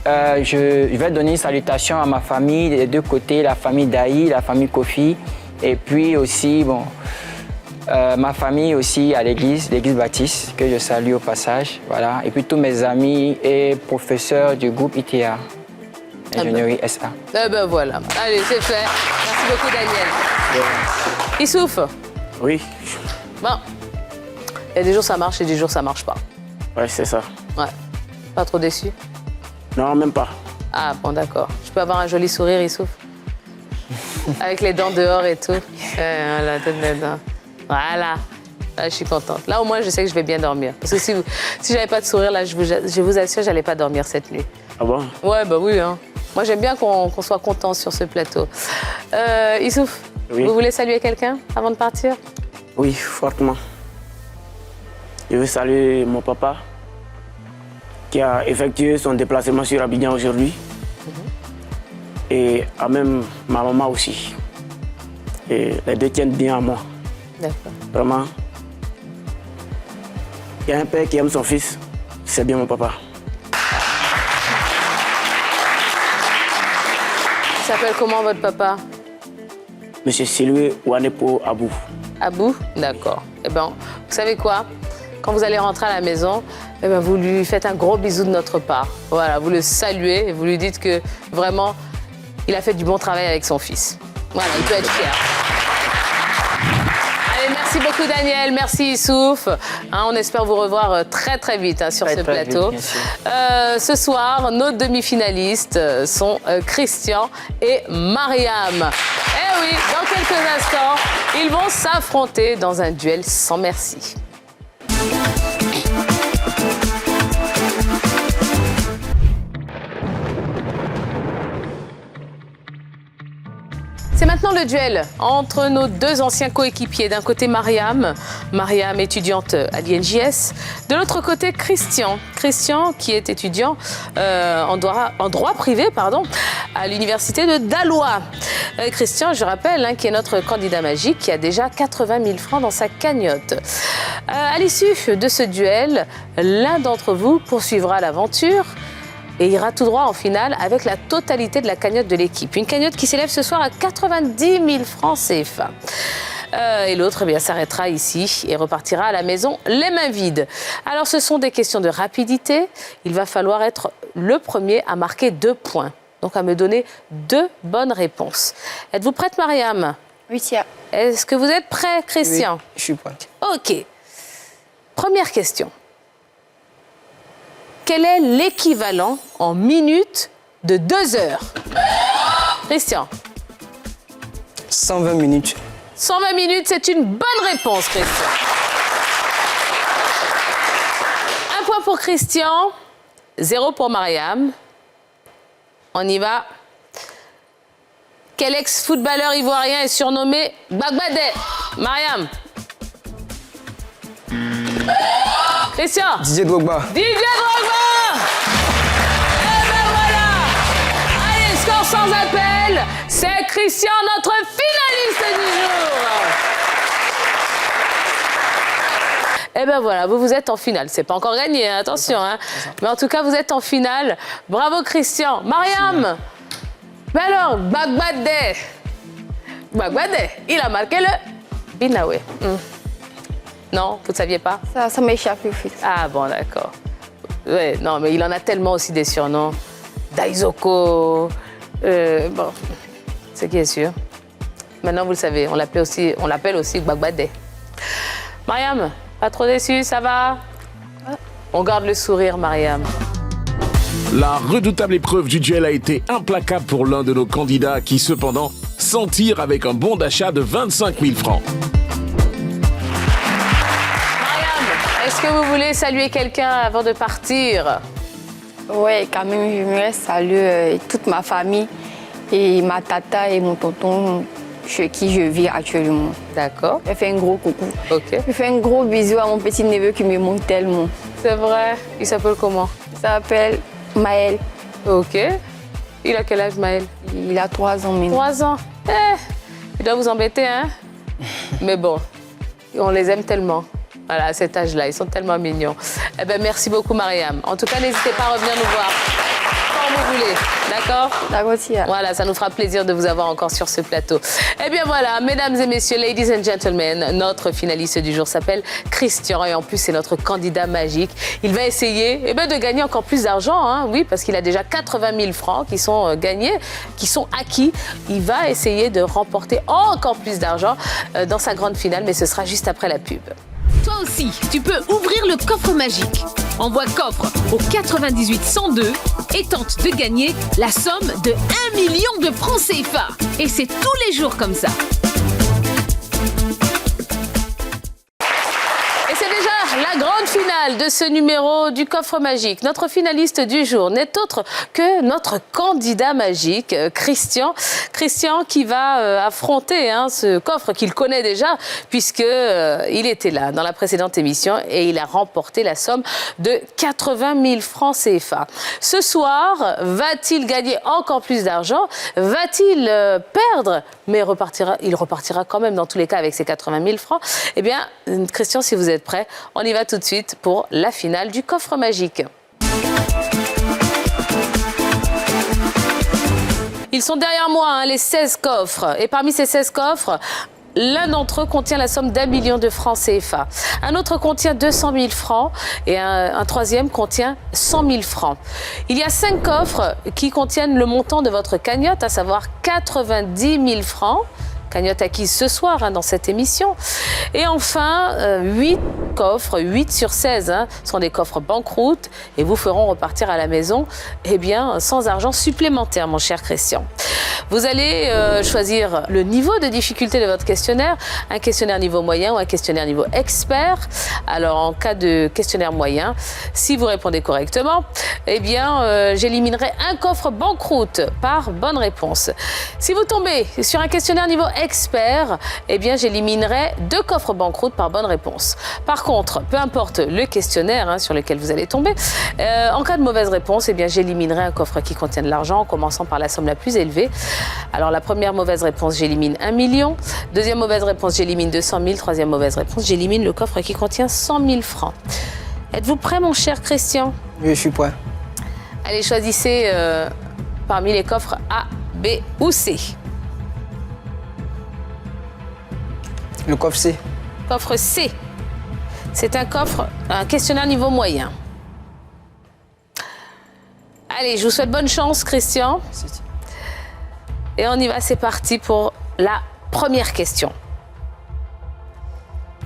Je vais donner une salutation à ma famille des deux côtés, la famille Daï, la famille Kofi, et puis aussi, bon, ma famille aussi à l'église baptiste, que je salue au passage, voilà, et puis tous mes amis et professeurs du groupe ITA, Ingénierie SA. Eh ben voilà, allez, c'est fait. Merci beaucoup, Daniel. Issouf? Oui. Bon, il y a des jours ça marche et des jours ça marche pas. Ouais, c'est ça. Ouais. Pas trop déçu? Non, même pas. Ah bon, d'accord. Je peux avoir un joli sourire, Issouf? Avec les dents dehors et tout. Voilà, toutes les dents. Voilà. Là, je suis contente. Là, au moins, je sais que je vais bien dormir. Parce que si j'avais pas de sourire, là, je vous assure, j'allais pas dormir cette nuit. Ah bon? Ouais, bah oui. Moi, j'aime bien qu'on soit content sur ce plateau. Issouf, oui. Vous voulez saluer quelqu'un avant de partir? Oui, fortement. Je veux saluer mon papa qui a effectué son déplacement sur Abidjan aujourd'hui. Et à même ma maman aussi. Et les deux tiennent bien à moi. D'accord. Vraiment. Il y a un père qui aime son fils, c'est bien mon papa. Il s'appelle comment votre papa? Monsieur Sylvie Wanepo Abou. Abou? D'accord. Eh bien, vous savez quoi? Quand vous allez rentrer à la maison, eh ben, vous lui faites un gros bisou de notre part. Voilà, vous le saluez et vous lui dites que vraiment, il a fait du bon travail avec son fils. Voilà, il peut être fier. Allez, merci beaucoup Daniel, merci Issouf. On espère vous revoir très très vite sur ce plateau. Vite, ce soir, nos demi-finalistes sont Christian et Mariam. Eh oui, dans quelques instants, ils vont s'affronter dans un duel sans merci. C'est maintenant le duel entre nos deux anciens coéquipiers. D'un côté, Mariam étudiante à l'INJS. De l'autre côté, Christian qui est étudiant en droit privé à l'université de Dalois. Christian, je rappelle, qui est notre candidat magique, qui a déjà 80 000 francs dans sa cagnotte. À l'issue de ce duel, l'un d'entre vous poursuivra l'aventure, et ira tout droit en finale avec la totalité de la cagnotte de l'équipe. Une cagnotte qui s'élève ce soir à 90 000 francs CFA. Et l'autre s'arrêtera ici et repartira à la maison les mains vides. Alors ce sont des questions de rapidité. Il va falloir être le premier à marquer 2 points. Donc à me donner 2 bonnes réponses. Êtes-vous prête, Mariam? Oui, tiens. Est-ce que vous êtes prêt, Christian? Oui, je suis prêt. Ok. Première question. Quel est l'équivalent en minutes de 2 heures? Christian? 120 minutes. 120 minutes, c'est une bonne réponse, Christian. 1 point pour Christian, 0 pour Mariam. On y va. Quel ex-footballeur ivoirien est surnommé Bagbadé? Mariam? Christian? Didier Drogba. Didier Drogba! Et ben voilà! Allez, score sans appel, c'est Christian, notre finaliste du jour! Et ben voilà, vous êtes en finale. C'est pas encore gagné, hein, attention. Hein. Mais en tout cas, vous êtes en finale. Bravo, Christian. Mariam! Mais alors, Bagbadé, il a marqué le Binaoué. Non, vous ne saviez pas? Ça m'a échappé au fait. Ah bon, d'accord. Ouais, non, mais il en a tellement aussi des surnoms. Daizoko. Bon, ce qui est sûr. Maintenant, vous le savez, on l'appelle aussi Bagbadé. Mariam, pas trop déçue, ça va? On garde le sourire, Mariam. La redoutable épreuve du duel a été implacable pour l'un de nos candidats qui, cependant, s'en tire avec un bon d'achat de 25 000 francs. Mariam, est-ce que vous voulez saluer quelqu'un avant de partir? Ouais, quand même, j'aimerais saluer toute ma famille et ma tata et mon tonton chez qui je vis actuellement. D'accord. Je fais un gros coucou. Ok. Je fais un gros bisou à mon petit neveu qui me manque tellement. C'est vrai. Il s'appelle comment? Il s'appelle Maël. Ok. Il a quel âge, Maël? Il a 3 ans maintenant. 3 ans. Il doit vous embêter, hein? Mais bon, on les aime tellement. Voilà, à cet âge-là, ils sont tellement mignons. Eh ben, merci beaucoup, Mariam. En tout cas, n'hésitez pas à revenir nous voir quand vous voulez. D'accord? D'accord, tia. Voilà, ça nous fera plaisir de vous avoir encore sur ce plateau. Eh bien voilà, mesdames et messieurs, ladies and gentlemen, notre finaliste du jour s'appelle Christian et en plus c'est notre candidat magique. Il va essayer de gagner encore plus d'argent, hein, oui, parce qu'il a déjà 80 000 francs qui sont gagnés, qui sont acquis. Il va essayer de remporter encore plus d'argent dans sa grande finale, mais ce sera juste après la pub. Toi aussi, tu peux ouvrir le coffre magique. Envoie coffre au 98 102 et tente de gagner la somme de 1 million de francs CFA. Et c'est tous les jours comme ça. Et c'est déjà la grande finale de ce numéro du coffre magique. Notre finaliste du jour n'est autre que notre candidat magique, Christian. Christian qui va affronter ce coffre qu'il connaît déjà puisqu'il était là dans la précédente émission et il a remporté la somme de 80 000 francs CFA. Ce soir, va-t-il gagner encore plus d'argent? Va-t-il perdre? Mais il repartira quand même dans tous les cas avec ses 80 000 francs. Eh bien, Christian, si vous êtes prêt, on y va tout de suite pour la finale du coffre magique. Ils sont derrière moi, les 16 coffres. Et parmi ces 16 coffres, l'un d'entre eux contient la somme d'1 million de francs CFA. Un autre contient 200 000 francs et un troisième contient 100 000 francs. Il y a 5 coffres qui contiennent le montant de votre cagnotte, à savoir 90 000 francs. Cagnotte acquise ce soir dans cette émission. Et enfin, 8 coffres, 8 sur 16, sont des coffres banqueroute et vous feront repartir à la maison sans argent supplémentaire, mon cher Christian. Vous allez choisir le niveau de difficulté de votre questionnaire, un questionnaire niveau moyen ou un questionnaire niveau expert. Alors, en cas de questionnaire moyen, si vous répondez correctement, j'éliminerai un coffre banqueroute par bonne réponse. Si vous tombez sur un questionnaire niveau expert, j'éliminerai 2 coffres banqueroute par bonne réponse. Par contre, peu importe le questionnaire sur lequel vous allez tomber, en cas de mauvaise réponse, j'éliminerai un coffre qui contient de l'argent en commençant par la somme la plus élevée. Alors la première mauvaise réponse, j'élimine 1 million. Deuxième mauvaise réponse, j'élimine 200 000. Troisième mauvaise réponse, j'élimine le coffre qui contient 100 000 francs. Êtes-vous prêt, mon cher Christian? Oui, je suis prêt. Allez, choisissez parmi les coffres A, B ou C. Le coffre C. Coffre C. C'est un coffre, un questionnaire niveau moyen. Allez, je vous souhaite bonne chance, Christian. Et on y va, c'est parti pour la première question.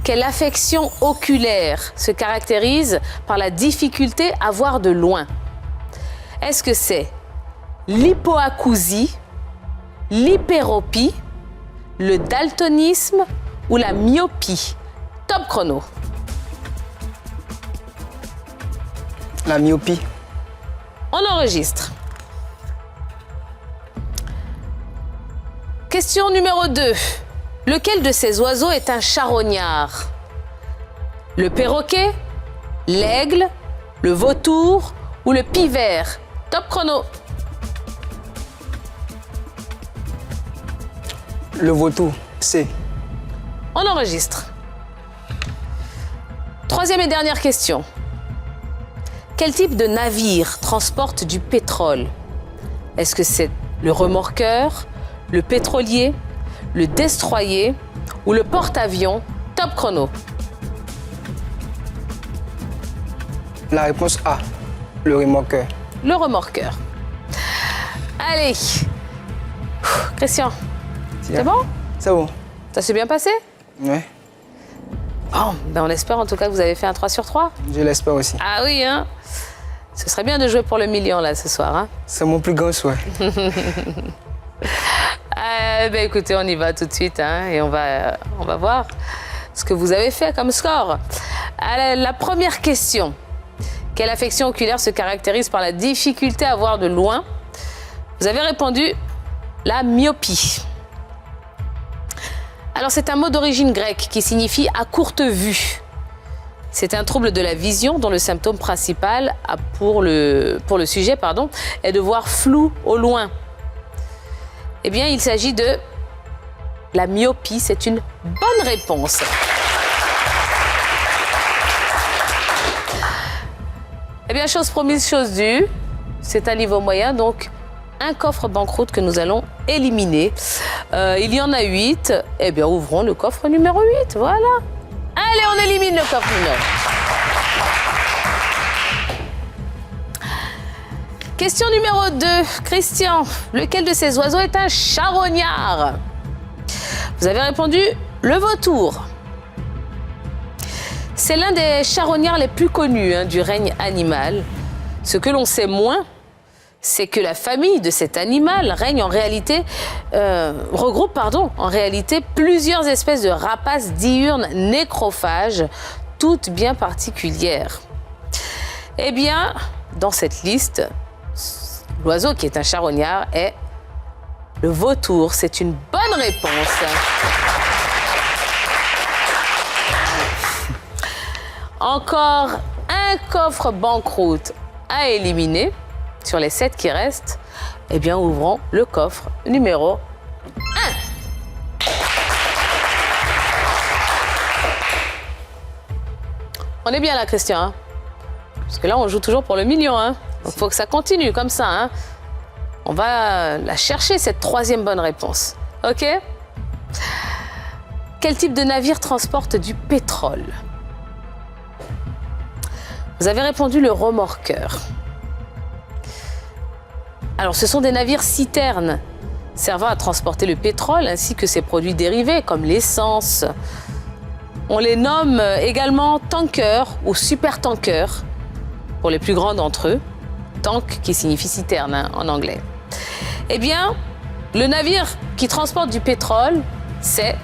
Quelle affection oculaire se caractérise par la difficulté à voir de loin? Est-ce que c'est l'hypoacousie, l'hyperopie, le daltonisme ou la myopie? Top chrono. La myopie. On enregistre. Question numéro 2. Lequel de ces oiseaux est un charognard? Le perroquet, l'aigle, le vautour ou le pivert? Top chrono. Le vautour. C. On enregistre. Troisième et dernière question. Quel type de navire transporte du pétrole? Est-ce que c'est le remorqueur, le pétrolier, le destroyer ou le porte-avions? Top chrono. La réponse A. Le remorqueur. Le remorqueur. Allez. Christian, c'est bon? C'est bon. Ça s'est bien passé? Ouais. Bon, ben on espère en tout cas que vous avez fait un 3 sur 3. Je l'espère aussi. Ah oui, hein? Ce serait bien de jouer pour le million là ce soir, hein? C'est mon plus grand souhait. Ben écoutez, on y va tout de suite, hein, et on va voir ce que vous avez fait comme score. La première question. Quelle affection oculaire se caractérise par la difficulté à voir de loin? Vous avez répondu la myopie. Alors c'est un mot d'origine grecque qui signifie à courte vue. C'est un trouble de la vision dont le symptôme principal pour le sujet est de voir flou au loin. Eh bien, il s'agit de la myopie. C'est une bonne réponse. Eh bien, chose promise, chose due. C'est un niveau moyen, donc un coffre banqueroute que nous allons éliminer. Il y en a 8. Eh bien, ouvrons le coffre numéro 8. Voilà. Allez, on élimine le coffre numéro 8. Question numéro 2. Christian, lequel de ces oiseaux est un charognard? Vous avez répondu le vautour. C'est l'un des charognards les plus connus du règne animal. Ce que l'on sait moins, c'est que la famille de cet animal regroupe en réalité plusieurs espèces de rapaces diurnes nécrophages, toutes bien particulières. Eh bien, dans cette liste, l'oiseau qui est un charognard est le vautour. C'est une bonne réponse. Encore un coffre banqueroute à éliminer. Sur les 7 qui restent, eh bien, ouvrons le coffre numéro 1. On est bien là, Christian, hein? Parce que là, on joue toujours pour le million, hein? Donc, il faut que ça continue comme ça, hein? On va la chercher, cette 3e bonne réponse. OK? Quel type de navire transporte du pétrole? Vous avez répondu le remorqueur. Alors, ce sont des navires citernes servant à transporter le pétrole ainsi que ses produits dérivés comme l'essence. On les nomme également tankers ou supertankers pour les plus grands d'entre eux. Tank qui signifie citerne en anglais. Eh bien, le navire qui transporte du pétrole, c'est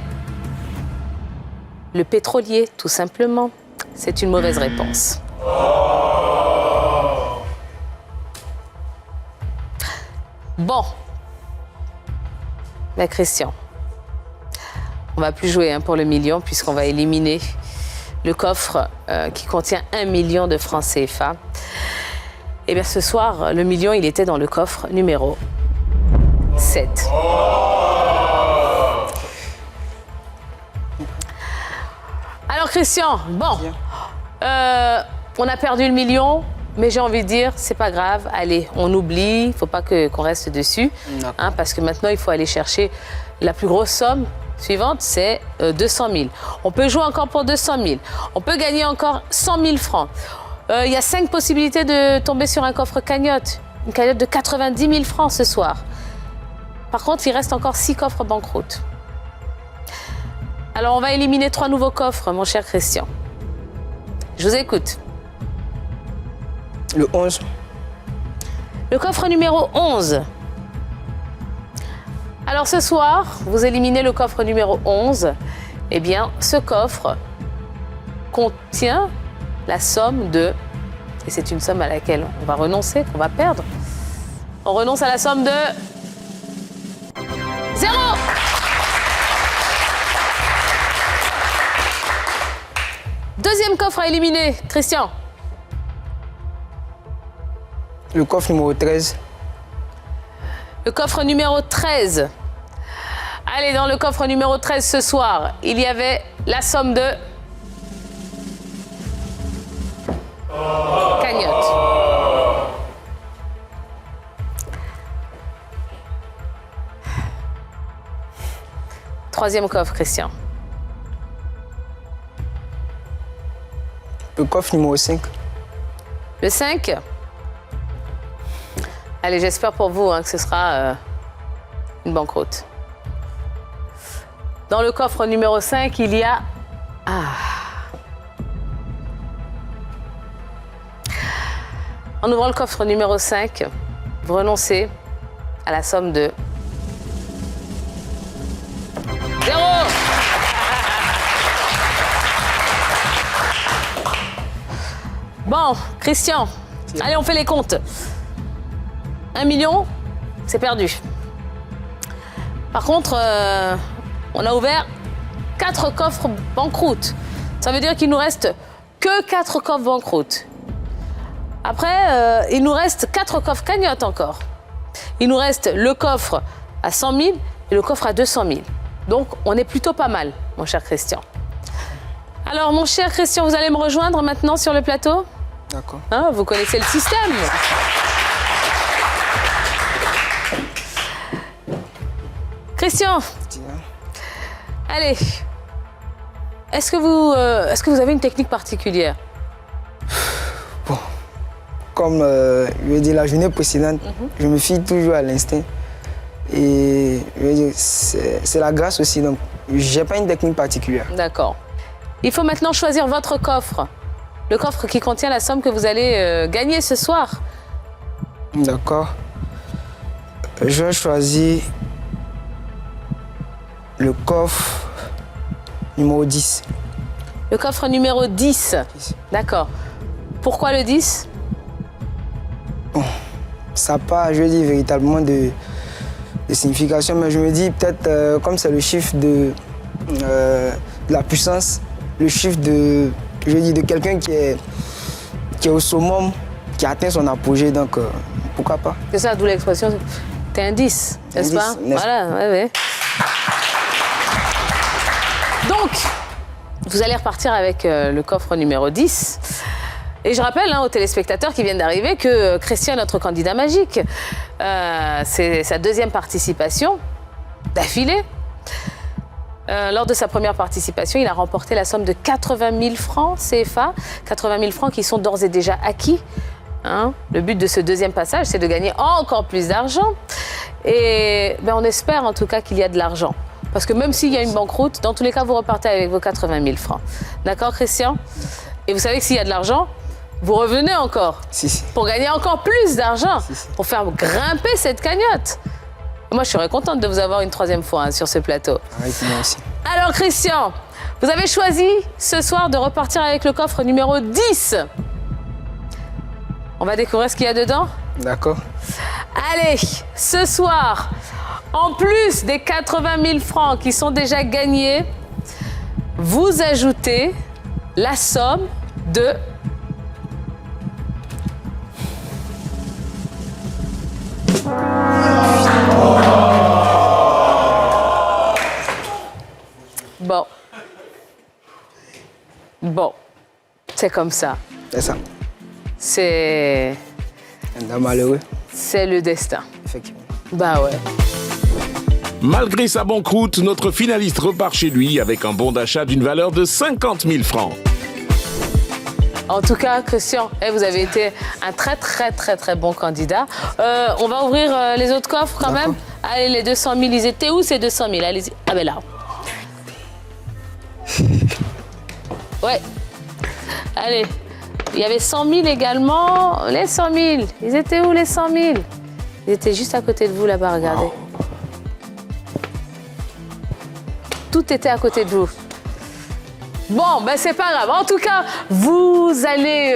le pétrolier, tout simplement. C'est une mauvaise réponse. Bon, ben Christian, on va plus jouer pour le million puisqu'on va éliminer le coffre qui contient 1 million de francs CFA. Et bien ce soir, le million, il était dans le coffre numéro 7. Alors Christian, bon, on a perdu le million, Mais j'ai envie de dire, c'est pas grave, allez, on oublie, il ne faut pas qu'on reste dessus, hein, parce que maintenant, il faut aller chercher la plus grosse somme suivante, c'est 200 000. On peut jouer encore pour 200 000. On peut gagner encore 100 000 francs. Il y a 5 possibilités de tomber sur un coffre cagnotte. Une cagnotte de 90 000 francs ce soir. Par contre, il reste encore 6 coffres banqueroute. Alors, on va éliminer 3 nouveaux coffres, mon cher Christian. Je vous écoute. Le 11. Le coffre numéro 11. Alors, ce soir, vous éliminez le coffre numéro 11. Eh bien, ce coffre contient la somme de... Et c'est une somme à laquelle on va renoncer, qu'on va perdre. On renonce à la somme de... 0. Deuxième coffre à éliminer, Christian. Le coffre numéro 13. Le coffre numéro 13. Allez, dans le coffre numéro 13 ce soir, il y avait la somme de... cagnotte. Troisième coffre, Christian. Le coffre numéro 5. Le 5. Allez, j'espère pour vous que ce sera une banqueroute. Dans le coffre numéro 5, il y a... En ouvrant le coffre numéro 5, vous renoncez à la somme de... 0. Bon, Christian, allez, on fait les comptes. 1 million, c'est perdu. Par contre, on a ouvert 4 coffres banqueroute. Ça veut dire qu'il nous reste que 4 coffres banqueroute. Après, il nous reste 4 coffres cagnotte encore. Il nous reste le coffre à 100 000 et le coffre à 200 000. Donc, on est plutôt pas mal, mon cher Christian. Alors, mon cher Christian, vous allez me rejoindre maintenant sur le plateau ? D'accord. Hein, vous connaissez le système. Christian, allez. Est-ce que vous avez une technique particulière ? Bon, comme je veux dire, la journée précédente, je me fie toujours à l'instinct. Et je veux dire, c'est la grâce aussi, donc j'ai pas une technique particulière. D'accord. Il faut maintenant choisir votre coffre. Le coffre qui contient la somme que vous allez gagner ce soir. D'accord. Je vais choisir le coffre numéro 10. Le coffre numéro 10. D'accord. Pourquoi le 10 ? Bon, ça n'a pas, je veux dire, véritablement de signification, mais je me dis peut-être, comme c'est le chiffre de la puissance, le chiffre de, je veux dire, de quelqu'un qui est au summum, qui atteint son apogée, donc pourquoi pas. C'est ça, d'où l'expression, t'es un 10, n'est-ce pas ? Voilà, ouais. Donc, vous allez repartir avec le coffre numéro 10. Et je rappelle aux téléspectateurs qui viennent d'arriver que Christian, notre candidat magique, c'est sa deuxième participation d'affilée. Lors de sa première participation, il a remporté la somme de 80 000 francs CFA, 80 000 francs qui sont d'ores et déjà acquis. Hein. Le but de ce deuxième passage, c'est de gagner encore plus d'argent. Et on espère en tout cas qu'il y a de l'argent. Parce que même s'il y a une banqueroute, dans tous les cas, vous repartez avec vos 80 000 francs. D'accord, Christian ? Et vous savez que s'il y a de l'argent, vous revenez encore. Si. Pour gagner encore plus d'argent, pour faire grimper cette cagnotte. Moi, je serais contente de vous avoir une troisième fois sur ce plateau. Avec moi aussi. Alors, Christian, vous avez choisi ce soir de repartir avec le coffre numéro 10. On va découvrir ce qu'il y a dedans ? D'accord. Allez, ce soir, en plus des 80 000 francs qui sont déjà gagnés, vous ajoutez la somme de... Bon, c'est comme ça. C'est ça. c'est Un malheureux, c'est le destin. effectivement. Bah ouais. Malgré sa banqueroute, notre finaliste repart chez lui avec un bon d'achat d'une valeur de 50 000 francs. En tout cas, Christian, vous avez été un très bon candidat. On va ouvrir les autres coffres quand même. Allez, les 200 000, ils étaient où ces 200 000? Allez-y. Ah ben là. Ouais. Allez. Il y avait 100 000 également. Les 100 000. Ils étaient où les 100 000? Ils étaient juste à côté de vous là-bas, regardez. Wow. Tout était à côté de vous. Bon, ben c'est pas grave. En tout cas, vous allez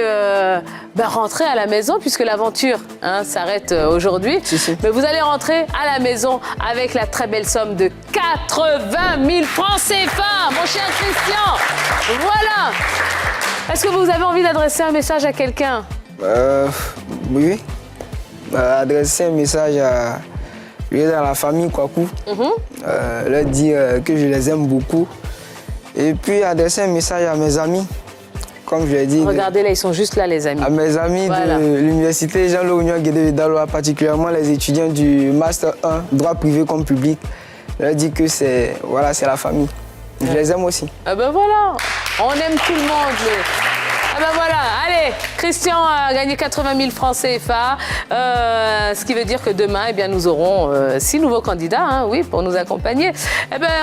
rentrer à la maison puisque l'aventure s'arrête aujourd'hui. Si. Mais vous allez rentrer à la maison avec la très belle somme de 80 000 francs CFA, mon cher Christian. Voilà. Est-ce que vous avez envie d'adresser un message à quelqu'un? Oui. Adresser un message à la famille Kwaku. Leur dire que je les aime beaucoup. Et puis adresser un message à mes amis, comme je l'ai dit. Regardez là, ils sont juste là, les amis. À mes amis de l'université Jean-Laurent Guédé Vidaloa, particulièrement les étudiants du Master 1, droit privé comme public. Je leur dis que c'est la famille. Je les aime aussi. Ah ben voilà, on aime tout le monde. Ah ben voilà, allez, Christian a gagné 80 000 francs CFA, ce qui veut dire que demain, nous aurons 6 nouveaux candidats, pour nous accompagner.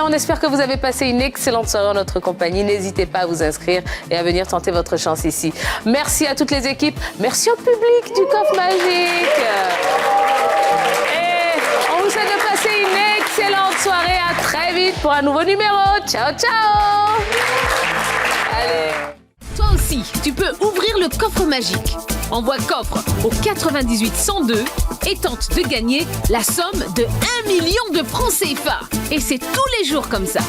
On espère que vous avez passé une excellente soirée en notre compagnie. N'hésitez pas à vous inscrire et à venir tenter votre chance ici. Merci à toutes les équipes, merci au public du Coffre Magique. Et on vous souhaite de passer une excellente soirée. À très vite pour un nouveau numéro. Ciao, ciao. Allez. Toi aussi, tu peux ouvrir le coffre magique. Envoie coffre au 98 102 et tente de gagner la somme de 1 million de francs CFA. Et c'est tous les jours comme ça.